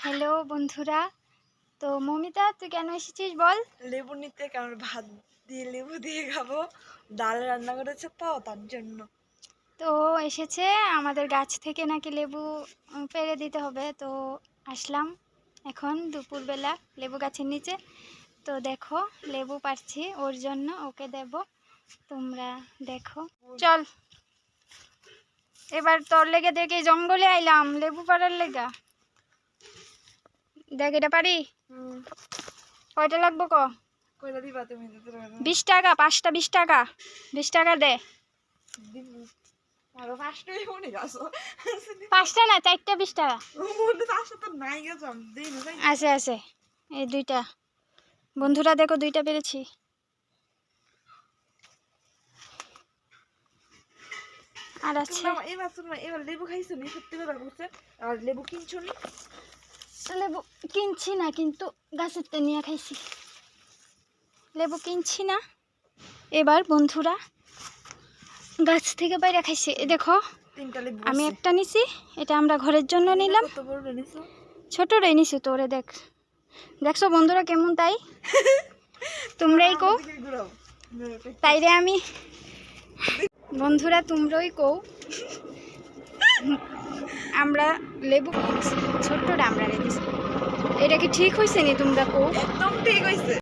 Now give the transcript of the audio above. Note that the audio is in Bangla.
হ্যালো বন্ধুরা, তো মমিতা তুই কেন এসেছিস বল? লেবু নিতে, কারণ ভাত দিয়ে লেবু দিয়ে খাবো। ডাল রান্না করেছে তো তার জন্য। তো এসেছে আমাদের গাছ থেকে নাকি লেবু পেড়ে দিতে হবে, তো আসলাম এখন দুপুরবেলা লেবু গাছের নিচে। তো দেখো লেবু পাড়ছি ওর জন্য, ওকে দেব, তোমরা দেখো। চল এবার তোর লেগে দেখে জঙ্গলে আইলাম লেবু পাড়ার লেগা। দেখ এটা পারি, কয়টা লাগবো ক? কইলা দিবা তুমি? 20 টাকা, 5টা 20 টাকা, 20 টাকা দে। আরো 5টাই মনে গেছো? 5টা না 4টা 20 টাকা মনে 5টা তো নাই গেছো, আমি দিই না। আছে আছে, এই 2টা। বন্ধুরা দেখো 2টা পেরেছি। আর আছে এবার লেবু খাইছো নি? সত্যি কথা বলছে। আর লেবু কিনছো নি? লেবু কিনছি না, কিন্তু গাছের তে নিয়ে খাইছি। লেবু কিনছি না এবার বন্ধুরা, গাছ থেকে বাইরে খাইছি। দেখো 3টা লেবু আমি আছে। একটা নিছি, এটা আমরা ঘরের জন্য নিলাম। কত বড় নিছো? ছোটটাই নিছি তোরে, দেখ দেখছো বন্ধুরা কেমন, তাই তোমরাই কও তাই রে। আমি বন্ধুরা তোমরাই কও, আমরা লেবু কিনছি ছোট্টটা আমরা রেখেছি। এটা কি ঠিক হয়েছে নি? তোমরা কও। একদম ঠিক হইছে।